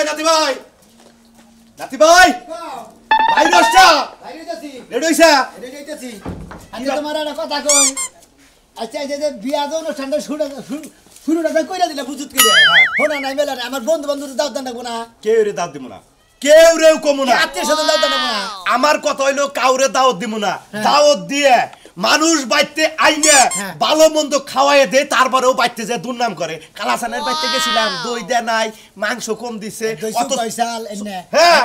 নাতি ভাই নাতি ভাই ভাই দশটা রেডি হইছা রেডি হইতাছি আচ্ছা তোমার একটা কথা কই আচ্ছা এই যে বিয়া দাও অনুষ্ঠানটা শুরুটা কইরা দিলা বুঝুত কইরা ফোন নাই মেলা আমার বন্ধু বান্ধব দাও দাও না কেউ রে দাও দিব না কেউ রেও কমু না আত্মীয় স্বজন দাও দাও না আমার কথা হইলো কাউরে দাওয়াত দিব না দাওয়াত দিয়ে মানুষ বাইতে আইনে ভালো মন্দ খাওয়ায় দে তারপরেও বাইতে যায় দুর্নাম করে কালাসানের বাইতে গেছিলাম দই দে নাই মাংস কম দিছে অত পয়সাল এনে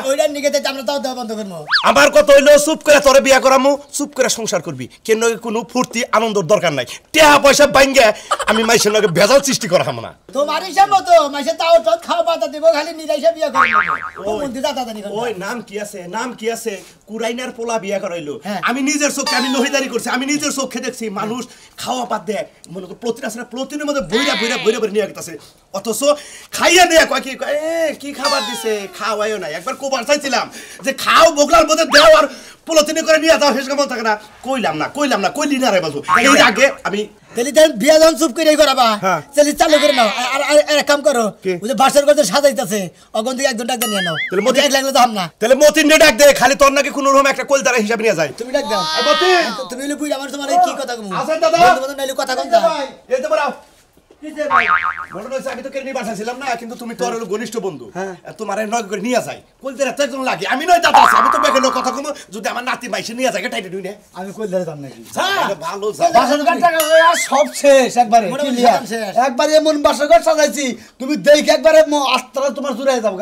ওইটার নিকে তে আমরা দাও দাও বন্ধ করব আমার কথা হইলো চুপ করে তোরে বিয়া করামু চুপ করে সংসার করবি কেন কোনো ফুর্তি আনন্দর দরকার নাই টাকা পয়সা বাইঙ্গে আমি মাইসের লগে ভেজাল সৃষ্টি করা হাম না তোমার হিসাব মতো মাইসে তাও তো খাওয়া পাতা দিব খালি নিরাইসা বিয়া করব ও মন্দির দাদা দানি ওই নাম কি আছে কুরাইনার পোলা বিয়া করাইলো আমি নিজের চোখে আমি নহিদারি করছি আমি নিজের চোখে দেখছি মানুষ খাওয়া পাত দেয় মনে কর প্রতিদিনের মধ্যে বইরা নিয়ে গেছে অথচ খাইয়া নিয়ে কয় কি খাবার দিছে খাওয়াইও নাই একবার কোবার চাইছিলাম যে খাও বগলার মধ্যে দেও আর পলিথিনে করে নিয়ে যাও হেস কেমন থাকে না কইলাম না কইলি না রে বাজু এই আগে আমি তেলি দেন বিয়া যখন চুপ করে করাবা তেলি চালু করে নাও আর এক কাম করো ওই যে বাসের করতে সাজাইতাছে অগন থেকে একজন ডাক নিয়ে নাও তাহলে মতি এক লাগলে তো হাম না তাহলে মতিন নে ডাক দে খালি তোর নাকি কোন রকম একটা কলদারা হিসাব নিয়ে যায় তুমি ডাক দাও এই মতি তুমি হইলে বুইরা আমার তোমার কি কথা কম আছেন দাদা বন্ধু নাইলে কথা কম দাও এই তো বড় কিছে ভাই বড় নইছে আমি তো কেনি বাসাছিলাম না কিন্তু তুমি তোর হলো ঘনিষ্ঠ বন্ধু তোমারে নয় করে নিয়ে যায় কলদারা তো একজন লাগে আমি নয় দাদা আমি তো বেকেলো কথা কম যদি আমার নাতি মাইসে নিয়ে যায় টাইটে দুই না আমি কলদারা দাম নাকি ভালো বাসন টাকা সব শেষ একবারে একবারে এমন বাসন ঘর সাজাইছি তুমি দেখে একবারে আত্মারা তোমার জুড়াই যাবো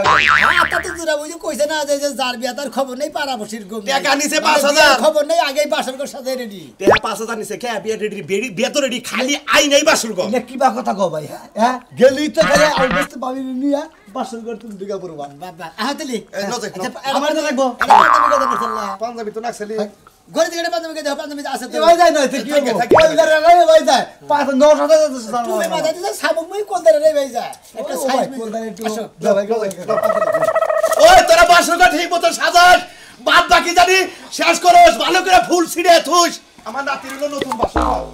আত্মা তো জুড়া ওই যে কইছে না যে যার বিয়া তার খবর নেই পাড়া বসির গম টাকা নিছে 5000 খবর নেই আগেই বাসন ঘর সাজাই রেডি টাকা 5000 নিছে কে বিয়া রেডি বিয়া তো রেডি খালি আই নাই বাসন ঘর এটা কি বা কথা কও ভাই হ্যাঁ গেলি তো খালি আর বসতে পাবি নিয়া বাসন ঘর তুমি দিগা পড়বা বাবা আহাতলি আমার তো লাগবো পাঞ্জাবি তো নাকছলি গরে দিকে পাঞ্জাবি কে দাও পাঞ্জাবি আছে তো ভাই যায় না তো কি হবে কলদারা রে ভাই যায় 5-9 তুমি মাথা দিতে সাবক মই কলদারা রে ভাই যায় একটা সাইজ কলদারা একটু দাও ভাই ওই তোরা বাসন ঘর ঠিক মতো সাজাস বাদ বাকি জানি শেষ করস ভালো করে ফুল ছিড়ে থুস আমার নাতির হলো নতুন বাসন ঘর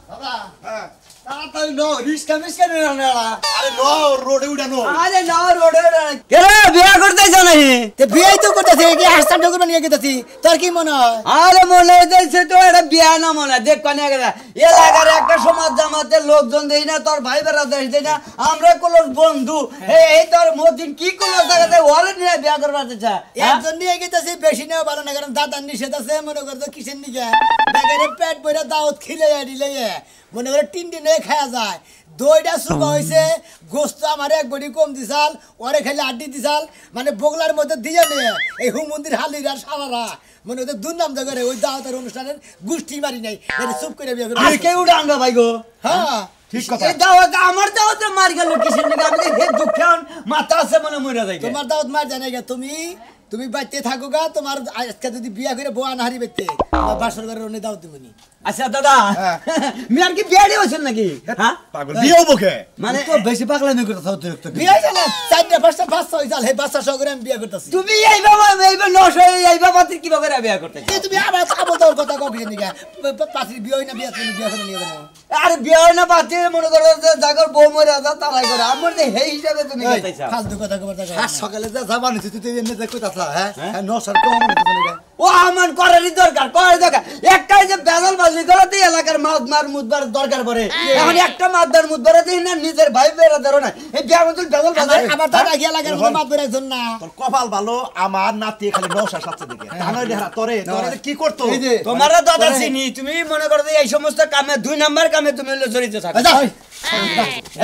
দাদা হ্যাঁ তাড়াতাড়ি নো রিস্কা মিস্কা নে না আরে নো রোডে উড়ানো আরে না রোডে কেরে বিয়া করতেছ নাহি তে বিয়াই তো করতেছে কি হাসতাম ঢোকর নিয়ে গেতেছি তোর কি মনে হয় আরে মনে হইছে তো এটা বিয়া না মনে দেখ কোনে গেলা এলাকার একটা সমাজ জামাতে লোকজন দেই না তোর ভাই বেরা দেই না আমরা কোন বন্ধু এই তোর মদিন কি কোন জায়গাতে ওরে নিয়ে বিয়া করবার চাচা একজন নিয়ে গেতেছি বেশি নেওয়া ভালো না কারণ দাদার নিষেধ আছে মনে করতো কিসের নিকে বেগারে পেট ভরে দাওত খিলে দিলে মনে করে তিন খাওয়া যায় দইটা শুকা হয়েছে গোস্ত আমার এক বডি কম দিছাল ওরে খালি আড্ডি দিছাল মানে বগলার মধ্যে দিয়ে নিয়ে এই হুমন্দির হালির আর সারারা মনে হচ্ছে দুর্নাম করে ওই দাওয়াতের অনুষ্ঠানের গোষ্ঠী মারি নাই চুপ করে বিয়ে করে কেউ ডাঙ্গা ভাই গো হ্যাঁ ঠিক কথা এই দাওয়াত আমার দাওয়াতে মার গেল কিসের নিকে আমি হে দুঃখান মাথা আছে মনে মরে যাই তোমার দাওয়াত মার জানে গা তুমি বাইতে থাকো গা তোমার আজকে যদি বিয়া করে বউ আনহারি বাইতে তোমার বাসর ঘরের অন্য দাওয়াত দিবনি আচ্ছা দাদা মিয়ার কি বিয়ে হইছেন নাকি হ্যাঁ পাগল বিয়ে হবো কে মানে তো বেশি পাগলামি করতে অতিরিক্ত বিয়ে জানা 4টা 5টা 6 আমি বাচ্চা সহ করে আমি বিয়ে করতেছি তুমি এই বাবা এই বাবা কি ভাবে বিয়ে করতেছ তুমি আবার আবল তোর কথা কও কি নিগা পাতির বিয়ে হই না বিয়ে করে নিয়ে যাবো আরে বিয়ে হয় না পাতি মনে করো যে জাগর বউ মরে যা তারাই করে আমার যে এই হিসাবে তুমি কইতাছ ফালতু কথা কবার কথা আজ সকালে যা জাবান হইছে তুই এমনি যে কইতাছ হ্যাঁ নশার কম মনে হইছে নিগা ও আমার করারই দরকার একটাই যে বেজাল বাজি করতে এলাকার মার মুদবার দরকার পড়ে এখন একটা মাদদার মুদবার দিন না নিজের ভাই বেরা ধরো না এই বিয়া মতন বেজাল বাজি আমার দাদা গিয়া লাগার মতো মাদবার একজন না তোর কপাল ভালো আমার নাতি খালি নশার সাথে দিকে তা নইলে তোরে কি করতো তোমার দাদা চিনি তুমি মনে করো এই সমস্ত কামে 2 নাম্বার কামে তুমি জড়িত থাকো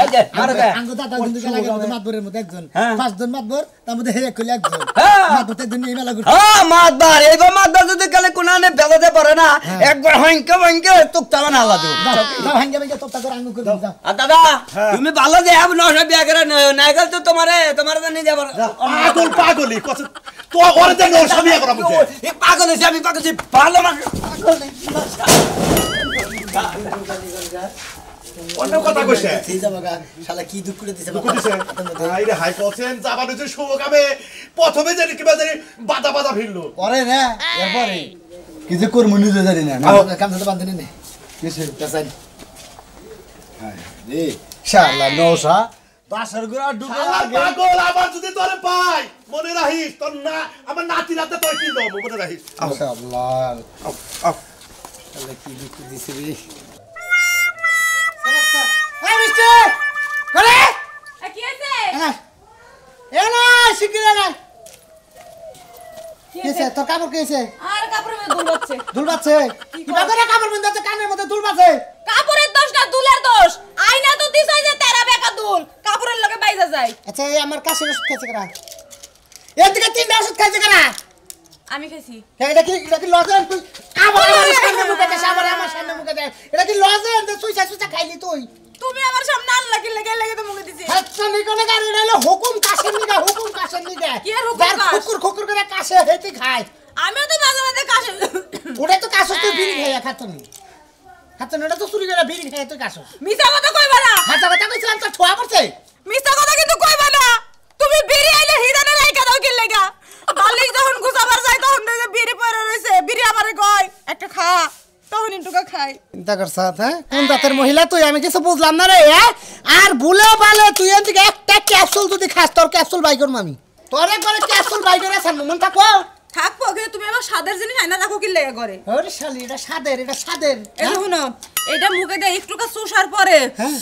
এই যে মারো দে আঙ্গো দাদা কিন্তু লাগার মতো মাদবরের মতো একজন 5 জন মাদবর তার মধ্যে হেরে কইলে একজন মাদবর একজন এই মেলা করছে মাদবার এইবা মাদবার যদি কালে কোনানে বেলাতে পারে না একবার হংকে তুকতালা না আলাদা দাও হংকে তোপটা করে আঙ্গো করে দাও আর দাদা তুমি ভালো যে আব নশা বিয়া করে নাইগল তো তোমারে জানি যাব পাগলি কত তো ওরে দেন নশা বিয়া করা মুখে এই পাগল হইছে আমি পাগল ভালো না অন্য কথা কইছে এই যাবাগা শালা কি দুঃখ করে দিছে আইরে হাই করছেন যাবার হচ্ছে শুভ কামে প্রথমে জানি কিবা জানি বাধা ভিড়লো পরে না এরপরে কিছু করব নিজে জানি না কাম তো বাঁধনে নে কিছু কাসাই হ্যাঁ রে শালা নশা বাসর গুড়া ডুবে শালা আগে পাগল আবার যদি তোরে পাই মনে রাখিস তোর না আমার নাতি রাতে তোর কি দেব মনে রাখিস মাশাআল্লাহ আও আও তাহলে কি বিক্রি দিছি রে এই মিস্টার করে কি হয়েছে এ না শিগগির না কিসে তোর কাপড় কিসে আর কাপড়ের মধ্যে দুল হচ্ছে দুল বাচ্ছে কিবা করে কাপড় বিন্দাতে কানের মধ্যে দুল বাচ্ছে কাপড়ের দোষ না দুলের দোষ আয়না তো দিছ যে তেরা বেকা দুল কাপড়ের লগে বাইজা যায় আচ্ছা এই আমার কাছে ওষুধ খাইছে কেনা এদিকে তিনটা ওষুধ খাইছে কেনা আমি খাইছি এটা কি লজেন তুই আমার সামনে মুখে দে আমার সামনে মুখে দে এটা কি লজেন তুই সুইসা সুইসা খাইলি তুই তুমি আমার সামনে আল্লাহ কি লাগে তো মুখে দিছি আচ্ছা নিকনে গাড়ি হলো হুকুম কাশের নিগা কি আর হুকুম কাশ? খুকুর করে কাশে হেতি খায় আমিও তো মাঝে মাঝে কাশে ওটা তো কাশো তুই বিড়ি খাইয়া খাতনি ওটা তো চুরি করে বিড়ি খাইয়া তুই কাশো মিছা কথা কইবা না হাতা কথা কইছিলাম তো ঠোয়া পড়ছে মিছা কথা কিন্তু কইবা না তুমি বিড়ি আইলে হিদানে রাইখা দাও কি লাগা মালিক যখন গুছাবার যায় তখন দেখে বিড়ি পড়ে রইছে বিড়ি আমারে কয় একটা খা তখন ইন্টুকা খাই চিন্তা করছ হ্যাঁ কোন জাতের মহিলা তুই আমি কিছু বুঝলাম না রে আর ভুলে ভালে তুই এদিকে একটা ক্যাপসুল যদি খাস তোর ক্যাপসুল বাই করব আমি তোরে করে ক্যাপসুল বাই করে সামনে মন থাকো থাকবো কিন্তু তুমি আমার সাদের জিনিস আইনা রাখো কি লাগা করে ওরে শালি এটা সাদের এই শুনো এটা মুখে দিয়ে একটু কা চুষার পরে হ্যাঁ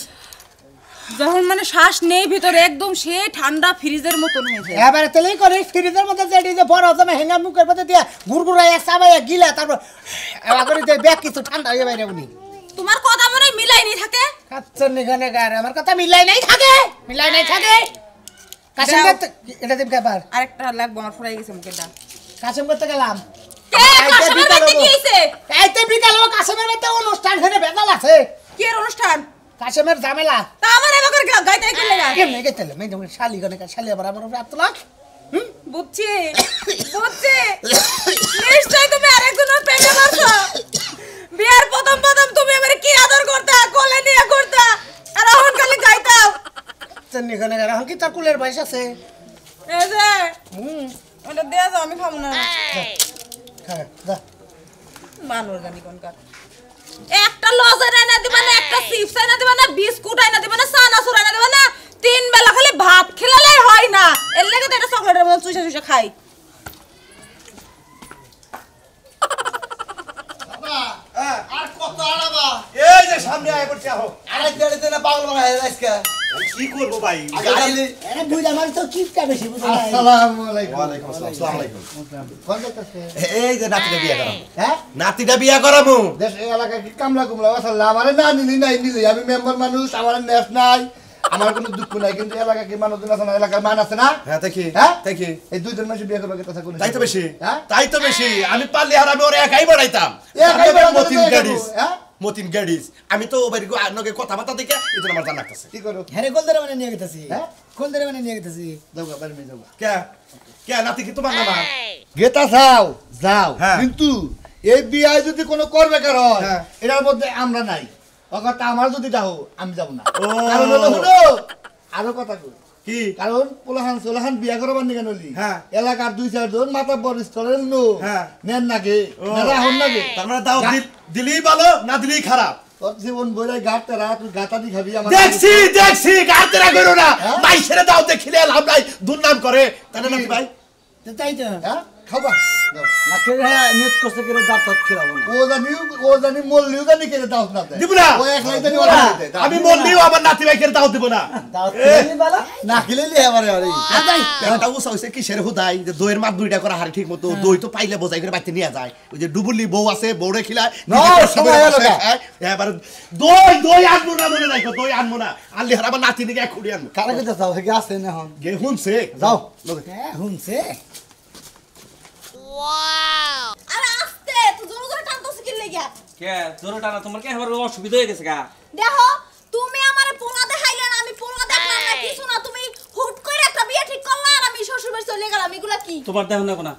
যখন মানে শ্বাস নেই ভিতরে একদম সে ঠান্ডা ফ্রিজের মতন হয়ে যায় এবারে তেলেই করে ফ্রিজের মধ্যে যেটি যে বড় জমে হেঙ্গা মুখের মধ্যে দিয়া গুড়গুড়াইয়া চাবাইয়া গিলা তারপর এবার করে দিয়ে ব্যাগ কিছু ঠান্ডা হয়ে বাইরে উনি তোমার কথা মনে হয় মিলাই নি থাকে খাচ্ছেন এখানে গার আমার কথা মিলাই নাই থাকে কাশেম করতে এটা দেব ব্যাপার আরেকটা লাগবো আমার ফুরাই গেছে মুখেটা কাশেম করতে গেলাম কে কাশেমের বাড়িতে কি হইছে এইতে বিকাল কাশেমের বাড়িতে অনুষ্ঠান হয়ে বেদাল আছে কি এর অনুষ্ঠান কাশেমের ঝামেলা তা আমার এবার গাইতে কি লাগা কেমনে গেছিল মেয়ে যেমন শালি গনে শালি আবার আমার উপরে আত্মলাখ বুঝছি নিশ্চয় তুমি আরেকজনের পেটে মারছো বিয়ার প্রথম তুমি আমারে কি আদর করতা কোলে নিয়ে করতা আর এখন খালি গাইতাও চেন্নি গনে গার এখন কি তার কুলের বয়স আছে এই যে ওটা দেয়া যাও আমি খাবো না খা যা মানুষ জানি কোনকার একটা লজের আইনা দিবা না একটা চিপস আইনা দিবা না বিস্কুট আইনা দিবা না চানাচুর আইনা দিবা না তিন বেলা খালি ভাত খেলালেই হয় না এর লাগে তো এটা চকলেটের মতো চুষে খাই আর কত আড়াবা এই যে সামনে আয় পড়ছে আহো আরে দেড়তে না পাগল বানায় আজকে কি করব ভাই আরে বুঝা মানে তো কিপটা বেশি বুঝা নাই আসসালামু আলাইকুম ওয়ালাইকুম আসসালাম আসসালামু আলাইকুম কোন যাইতাছে এই যে নাতিটা বিয়া করাবো হ্যাঁ নাতিটা বিয়া করাবো দেশ এই এলাকা কি কামলা কুমলা আসলে আমারে না নিলি নাই নিলি আমি মেম্বার মানুষ আমার নেস নাই আমার কোনো দুঃখ নাই কিন্তু এলাকা কি মানুষজন আছে না এলাকার মান আছে না হ্যাঁ দেখি হ্যাঁ দেখি এই দুইজন মানুষ বিয়ে করবে কথা কোন তাই তো বেশি হ্যাঁ তাই তো বেশি আমি পারলে আর আমি ওরে একাই বাড়াইতাম একাই বাড়াইতাম, মতিন একাই গাড়িস করবো, হ্যাঁ? মতিন গাড়িস আমি তো বাড়ি নগে কথাবার্তা দেখে এজন্য আমার জানা লাগতেছে কি করো হ্যাঁ কোন ধরে মানে নিয়ে গেতেছি হ্যাঁ? কোন ধরে মানে নিয়ে গেতেছি যাও বাড়ি মে যাও কে কে নাতি কি তোমার নামা গেতা যাও যাও হ্যাঁ। কিন্তু এই বিয়ে যদি কোনো করবে কারণ হ্যাঁ। এটার মধ্যে আমরা নাই অগত আমার যদি যাও আমি যাব না ও। কারণ হলো হলো আরো কথা কই কি কারণ পোলাহান সোলাহান বিয়া করবার নিকে নলি হ্যাঁ। এলাকার দুই চারজন মাতা বরিষ্ঠরের লোক হ্যাঁ। নেন নাগে ও। নেরা হন নাগে তার মানে দাও দিলেই ভালো না দিলেই খারাপ তোর জীবন বইরাই গাট তেরা তুই গাতাদি খাবি আমার দেখছি গাতেরা করো না হ্যাঁ? মাইসেরে দাও দেখিলে লাভ নাই দুর্নাম করে তাই না নাতি ভাই তাই তো হ্যাঁ খাবা দাও। না খেলে নেট কষ্ট করে দাঁত খেলাবো না ও জানি মল্লিও জানি কেটে দাও না দেয়। দিব না। ও একলাই জানি ওরা দেয়, দাও। আমি মরলেও আমার নাতি ভাইকে দাও দিব না দাঁত খেলে বালা না খেলে লিয়ে আবার আরে একটা উৎসাহ হয়েছে কিসের হুদাই যে দইয়ের মাছ দুইটা করা হারি ঠিক মতো দই তো পাইলে বোঝাই করে বাড়িতে নিয়ে যায় ওই যে ডুবুলি বউ আছে বউরে খিলায় না, সবাই হলো না। এবার দই আনবো না মনে রাখো দই আনবো না আনলে হার আমার নাতি নিকে খুঁড়ি আনবো কারে কইতে যাও হেগে আছে না হন গে শুনছে যাও হ্যাঁ শুনছে আরে আস্তে তুই জোরে জোরে টানতেছিস কি লাগা কে জোরে টানা তোমার কে এবার অসুবিধা হয়ে গেছে গা দেখো তুমি আমারে পোলা দেখাইলে না আমি পোলা দেখলাম না কিছু না তুমি হুট করে একটা বিয়ে ঠিক করলা আর আমি শ্বশুর বাড়ি চলে গেলাম এগুলা কি তোমার দেখো না কোনা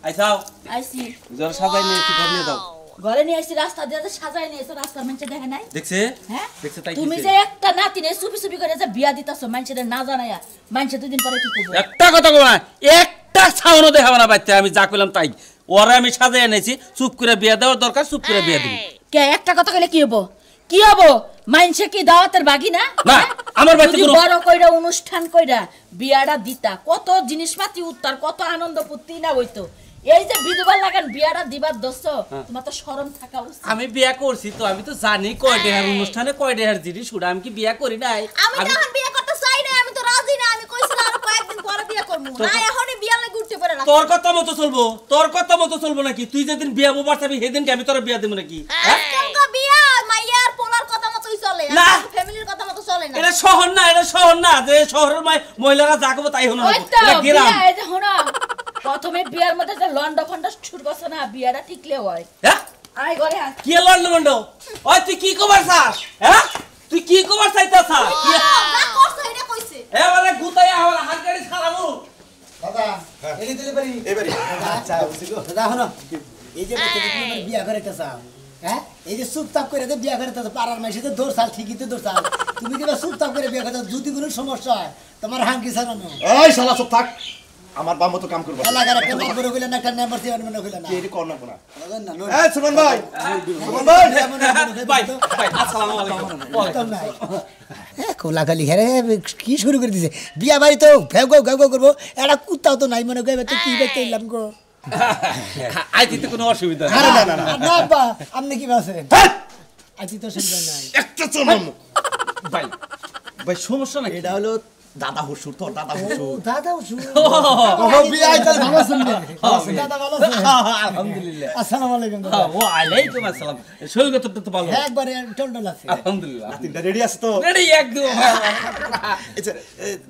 আইসাও আইসি জোরে সাজাই নিয়ে কি ঘর নিয়ে যাও ঘরে নিয়ে আসছি রাস্তা দিয়ে সাজাই নিয়েছো রাস্তার মানুষে দেখে নাই দেখছে হ্যাঁ দেখছে তাই তুমি কিছে? যে একটা নাতিনে সুপি সুপি করে যে বিয়া দিতাছো মানুষের না জানাইয়া মানুষে দুদিন পরে কি করবো একটা কথা কো না একটা ছাউনো দেখাবো না বাচ্চা আমি যা কইলাম তাই ওরা আমি সাজাই এনেছি চুপ করে বিয়া দেওয়ার দরকার চুপ করে বিয়া দিবি কে একটা কথা কইলে কি হবো কি হবো মাইনসে কি দাওয়াতের বাকি না না, আমার বাড়িতে যদি কোনো- বড় কইরা অনুষ্ঠান কইরা বিয়াটা দিতা কত জিনিসপাতি উত্তর কত আনন্দ ফুর্তি না হইতো এই যে বিধবা লাগান বিয়াটা দিবার দোস্ত তোমার তো শরম থাকা উচিত আমি বিয়া করছি তো আমি তো জানি কয় ডেহার অনুষ্ঠানে কয় ডেহার জিনিস ওটা আমি কি বিয়া করি নাই আমি তো এখন বিয়ে করতে চাই না, আমি তো রাজি না। আমি কইছিলাম আর কয়েকদিন পরে বিয়ে করব না, এখনই বিয়ে লাগি উঠতে পারে না। তোর কথা মতো চলবো, তোর কথা মতো চলবো নাকি? তুই যেদিন বিয়া বোবার চাবি সেদিন আমি তোর বিয়া দেবো নাকি? আজকালকার বিয়ে মাইয়ার পোলার কথা মতই চলে, না। ফ্যামিলির কথা মতো চলে না। এটা শহর না, এটা শহর না যে শহরের মহিলারা যা করবো তাই হলো না। ওই তো এটা গ্রাম। বিয়া এই যে হনো প্রথমে বিয়ার মধ্যে যে লন্ডা ফন্ডা শুরু করছ না বিয়াটা ঠিকলে হয় হ্যাঁ? আয় ঘরে আয় কি লন্ড মন্ড? ওই তুই কি কবার চাস? হ্যাঁ? তুই কি কবার চাইতাছ? কি যা করছে এটা কইছে। এবারে গুতাই আমার হাত গাড়ি ছাড়াবো। দাদা এলি দিলে পারি এবারে আচ্ছা বুঝিলো দাদা হলো এই যে বলতে তুমি আমার বিয়া করাইতে চাও হ্যাঁ এই যে চুপচাপ করে দে বিয়া করাইতে চাও পাড়ার মাইসে তো দৌড় চাল ঠিকই তো দৌড় চাল তুমি কিবা চুপচাপ করে বিয়া করতে যদি কোনো সমস্যা হয় তোমার হাঙ্কি ছাড়ানো এই শালা চুপ থাক আমার বাম মতো কাম করবো এলাকার একটা নম্বর হইলে না একটা নম্বর দিয়ে মনে হইলে না কি এটি কর না কোনা বুঝলেন না এই সুমন ভাই সুমন ভাই ভাই ভাই আসসালামু আলাইকুম। কোলাকালি ঘেরে কি শুরু করে দিছে বিয়া বাড়ি তো ঘেউ ঘেউ ঘেউ করবো একটা কুত্তাও তো নাই মনে করে তো কি দেখতে এলাম গো আইতে কোনো অসুবিধা নেই। আরে না না না না বা আপনি কি আছেন আছি তো সুবিধা নাই একটা চলম ভাই ভাই সমস্যা নাকি? এটা হলো দাদা হুসুর তোর দাদা ও হুসুর দাদা শুন ওহ বিয়ে আইতাল ভালো শুনবে দাদা ভালো আছেন আলহামদুলিল্লাহ। আসসালামু আলাইকুম দাদা ওয়া আলাইকুম আসসালাম। শরীর তো ভালো? একবারে টন্ডল আছে আলহামদুলিল্লাহ। তিনটা রেডি আছে তো রেডি একদম। আচ্ছা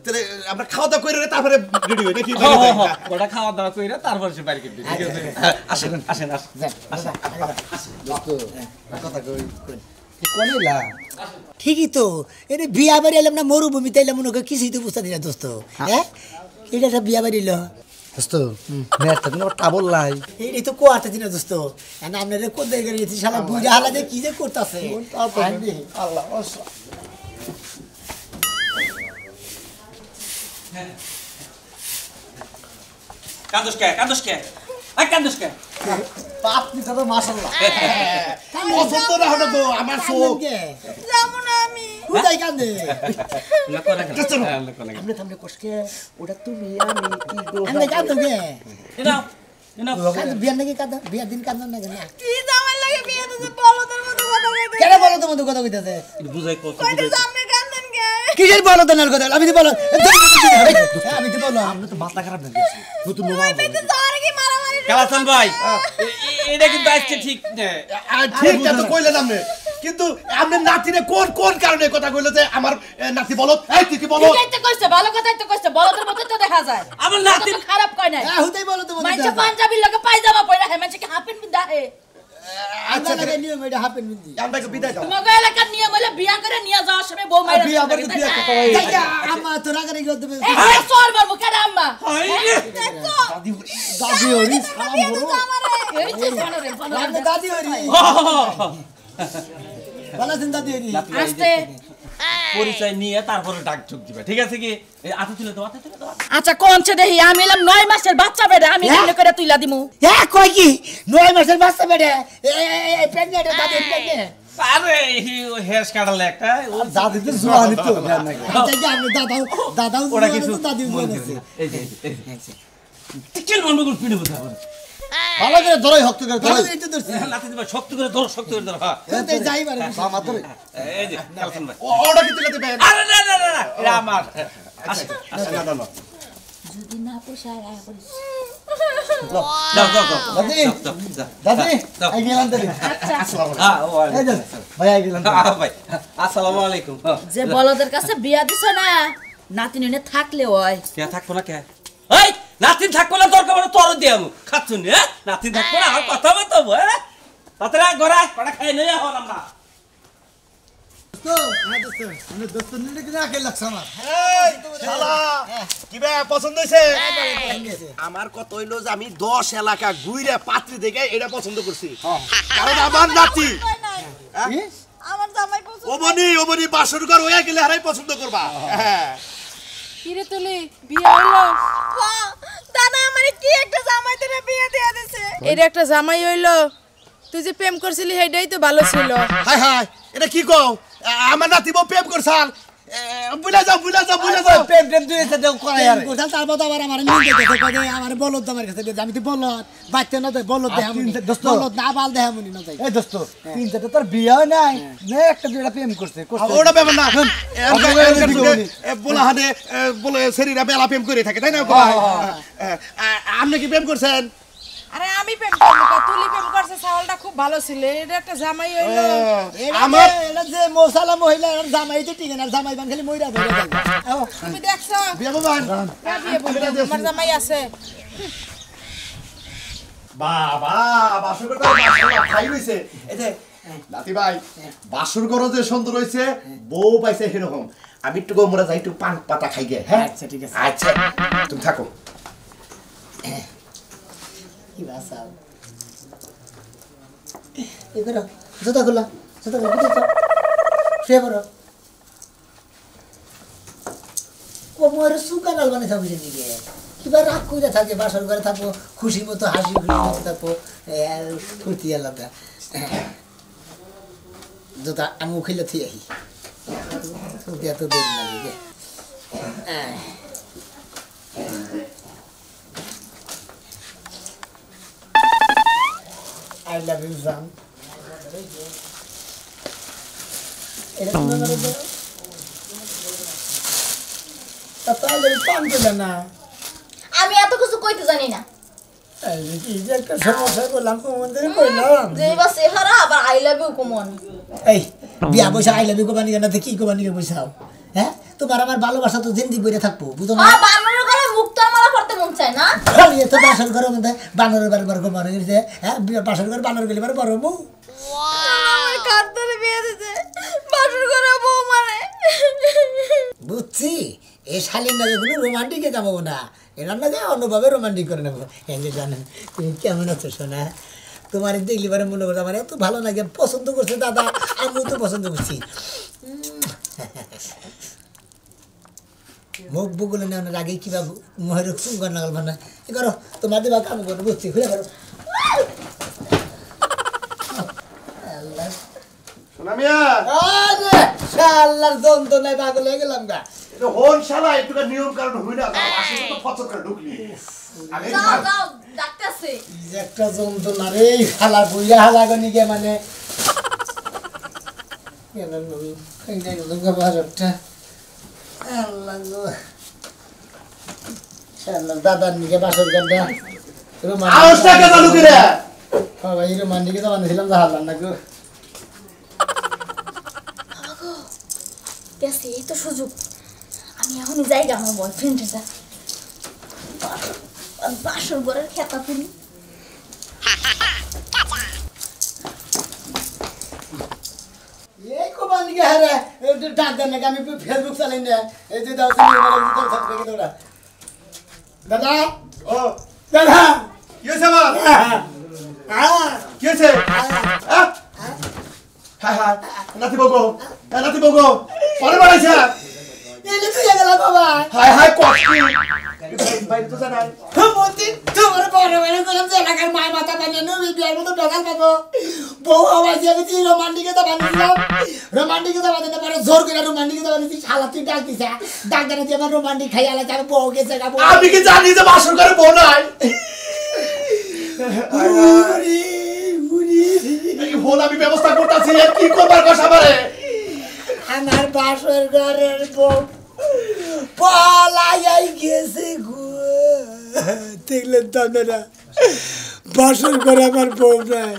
তাহলে আমরা খাওয়া দাওয়া করে তারপরে রেডি হই নাকি ওটা খাওয়া দাওয়া কইরা তারপর সে বাইরে দিই। ঠিক আছে? আসেন আসেন আসেন। কথা কই কোনেলা ঠিকই তো এটা বিয়া বাড়ি এলাম না মরুভূমিতে এলাম মনে করি কিছুই তো বুঝতে দিনা দোস্ত হ্যাঁ এটা একটা বিয়া বাড়ি এলো দোস্ত মেয়েরটা কোনো টাবল লাই এই তো কোয়াতে দিনা দোস্ত না আপনাদের কোথায় গেলে গেছি শালা বুঝা হালা যে কি যে করতেছে আল্লাহ কান্দুস কে? কান্দুস কে? আই কান্দুস কে? আপনি তো মাশাআল্লাহ পছন্দ না হলো তো আমার চোখ যাবো না আমি। কোথায় কান্দে না করে কেন? না করে কেন? আপনি সামনে কষ্টকে ওটা তুমি আমি কি গো আমি কান্দো কে এনাও এনাও কান্দো বিয়ার নাকি কান্দো বিয়ার দিন কান্দো না কেন কি জামাই লাগে বিয়ে দিতে বলদের মতো কথা কইতে। কেন বলো তো মতো কথা কইতাছে বুঝাই কত কইতে সামনে কান্দেন কে? কিসের বলো তো নার কথা আমি তো বলো আমি তো বলো আপনি তো মাথা খারাপ নাকি নতুন লোক কইতে যাওয়ার কি মারামারি। কালাচান ভাই এটা কিন্তু আজকে ঠিক না। ঠিক আছে কইলেন আপনি কিন্তু আপনি নাতিরে কোন কোন কারণে কথা কইলো যে আমার নাতি বলো এই তুই কি বলো ঠিকই তো কইছে ভালো কথাই তো কইছে বলদের মতো তো দেখা যায় আমার নাতি তো খারাপ কয় নাই হুদাই বলো তো মাইনসে পাঞ্জাবির লগে পায়জামা পয়রা হে মানসে কি হাফেন বিদা হে আচ্ছা লাগে নিয়ম এটা হাপেন মিন্দি আমটাকে বিদায় দাও তোমাকে এলাকার নিয়ম হইলে বিয়া করে নিয়ে যাওয়ার সময় বউ মাইরা বিয়া আবার বিয়া কথা হয় যাইয়া আমা তো রাগারে গিয়ে দেবে এই সর মারবো কেন আম্মা দাদি হরি সালাম বড় এই যে বানরে আপনি দাদি হরি ভালো আছেন দাদি হরি আস্তে পরিচয় নিয়ে তারপরে ডাক ঢুক দিবে। ঠিক আছে কি? এই আতা তুলে দাও, আতা তুলে দাও। আচ্ছা কোনছে দেহি আমি এলাম 9 মাসের বাচ্চা বেড়ে আমি কেমনে করে তুইলা দিমু হ্যাঁ কই কি 9 মাসের বাচ্চা বেড়ে এই প্রেগন্যান্ট দাদি প্রেগন্যান্ট আরে হেয়ার কাটালে একটা দাদি তো জোয়ানি তো আচ্ছা আপনি দাদাও ওরা কিছু দাদি মনে করে। এই যে টিকেল মনে করে পিনে বসে আবার ভালো করে ধরই হক্ত করে ধরই এই তো ধরছি লাথি দিবা শক্ত করে ধরো, শক্ত করে ধরো। হ্যাঁ এই যাই পারে মামা ধরে এই যে কালাচান ভাই। ওটা কি তুলে দিবে আরে না না না না, এটা আমার। আসেন না না না যদি না পোষায় আয় করিস যাও যাও যাও দাদি যাও দাদি যাও। আই গেলাম দাদি হ্যাঁ ও এই যে ভাই আই গেলাম ভাই আসসালামু আলাইকুম। যে বলদের কাছে বিয়া দিছ না নাতিন এনে থাকলে হয় কে থাকবো না কে? এই নাতিন থাকবো না দরকার মানে তোর দিয়ে আমি খাচ্ছুন হ্যাঁ নাতিন থাকবো না আর কথা বলবো হ্যাঁ তাড়াতাড়ি ঘরে কটা খাই নিয়ে হল আমরা তো আমি দোস্ত নিলে কি না কে লাগছ আমার এই শালা কিবা পছন্দ হইছে আমার কথা হইলো যে আমি 10 এলাকা ঘুরে পাত্রী দেখে এটা পছন্দ করছি কারণ আমার নাতি আমার জামাই পছন্দ। ওবনি বাসর ঘর হয়ে গেলে হারাই পছন্দ করবা হ্যাঁ কিরে তুলি বিয়ে হইলো হ্যাঁ, দাদা আমারে কি একটা জামাই দিনে বিয়ে দিয়ে দিছে। এটা একটা জামাই হইলো তুই যে প্রেম করছিলি সেইটাই তো ভালো ছিল হাই হাই এটা কি কও আমার নাতি বউ প্রেম করছাল বুঝা যাও প্রেম দুইটা দেও করাই আর কোথাল তারপর তো আবার আমার নিয়ে যেতে কই আমার বলদ আমার কাছে দিয়ে আমি তো বলদ বাচ্চা না দেই বলদ দেহ আমি বলদ না বাল দেহ আমি না যাই এই দোস্ত তিনটা তোর বিয়ে হয় নাই না একটা দুইটা প্রেম করছে ওটা ব্যাপার না বলা হাতে বলে শরীরে বেলা প্রেম করে থাকে তাই না আপনি কি প্রেম করছেন আরে আমি প্রেম করব তুলি প্রেম করছে চাউলটা খুব ভালো ছিল এটা একটা জামাই হইলো আমার এটা যে মোসালা মহিলা আর জামাই তো ঠিক না জামাই বান খালি মইরা ধরে যায় তুমি দেখছো বিয়ে বাবান বিয়ে বলবো আমার জামাই আছে বাবা বাসর করতে বাসর খাই হইছে এই যে নাতি ভাই বাসর করো যে সুন্দর হইছে বউ পাইছে এরকম আমি একটু গোমরা যাই একটু পান পাতা খাই গে হ্যাঁ আচ্ছা ঠিক আছে আচ্ছা তুমি থাকো কি ভাষা এগুলো জুতা শুয়ে পড়ো ও মোর সুকান আলবানে থাকবে দিকে কিবা রাগ কইরা থাকে বাসর ঘরে থাকবো খুশি মতো হাসি খুশি মতো থাকবো ফুর্তি আলাদা জুতা আমি উখিলে থিয়ে আহি এত দেরি লাগে I love you, Sam. আমি এত কিছু কইতে জানি না যে বাস চেহারা আবার আই লাভ ইউ কমন এই বিয়া পয়সা আই লাভ ইউ কোবানি না কি কোবানি পয়সাও হ্যাঁ তোমার আমার ভালোবাসা তো জিন্দি বইরে থাকবো বুঝো না বানরের গলা মুক্ত মালা করতে মন চায় না খালি এত বাসর ঘরের মধ্যে বানরের বারবার ঘুমানো গেছে হ্যাঁ বাসর ঘর বানর গেলে বার বড় বউ আমার কার ধরে বিয়ে দিতে বাসর ঘরে বউ মানে বুঝছি এই শালীন না যেগুলো রোমান্টিকে যাবো না এনার না যায় অন্যভাবে রোমান্টিক করে নেবো এই যে জানেন তুমি কেমন আছো সোনা তোমার দেখলি পরে মনে করছো আমার এত ভালো লাগে পছন্দ করছে দাদা আমিও তো পছন্দ করছি মুখ বুগুলো নেওয়ার আগে কিবা মহের চুঙ্গার নাগাল না কি করো তোমাদের বা কাম করো বুঝছি খুলে করো শালার দ্বন্দ্ব নাই পাগল হয়ে গেলাম গা হন শালা একটু নিয়ম কারণ হই না আসলে তো ফচর করে ঢুকলি যাও যাও ডাক্তারছে একটা যন্ত্রণা রে হালা বুইয়া হালা গনি গে মানে কেন এই যে লঙ্কা বাজারটা আল্লাহ গো শালা দাদার নিকে বাসর গন্ডা রোমান আওসটা কে চালু করে হ্যাঁ ভাই রোমান নিকে তো বানাইছিলাম যা হালাম না গো পেছি এই তো সুযোগ আমি এখনই যাইগা আমার বয়ফ্রেন্ডের কাছে বাসর ঘরের খেতা তুলি এই কোবান নিকে হারে ডাক দেন নাকি আমি ফেসবুক চালাই না এই যে দাও তুমি মোবাইল দিতে থাকবে কি তোরা দাদা ও দাদা কি হইছে আমার কি হইছে হ্যাঁ হ্যাঁ নাতি বগো পরে বাড়াইছে এলে তুই গেলা বাবা হায় হায় কষ্টি ভাই তো জানাই মন্দি তোমার বড় বড় কলম যে লাগার মাই মাথা বানিয়ে নো বিয়ার মতো বেগাল পাবো বউ আওয়াজ দিয়ে গেছি রোমান্টিকে তো বানিয়েছিলাম রোমান্টিকে তো বানিয়ে পরে জোর করে রোমান্টিকে তো বানিয়েছি শালা তুই ডাক দিছা ডাক দেনা দিয়ে আমার রোমান্টিক খাই আলা যাবে বউ গেছে গাবো আমি কি জানি যে বাসর করে বউ নাই উরি উরি এই হল আমি ব্যবস্থা করতেছি কি করবার কথা বারে আমার বাসর ঘরের বউ পালাই গেছে গো দেখলেন তো আপনারা বাসর ঘরে আমার বউ নাই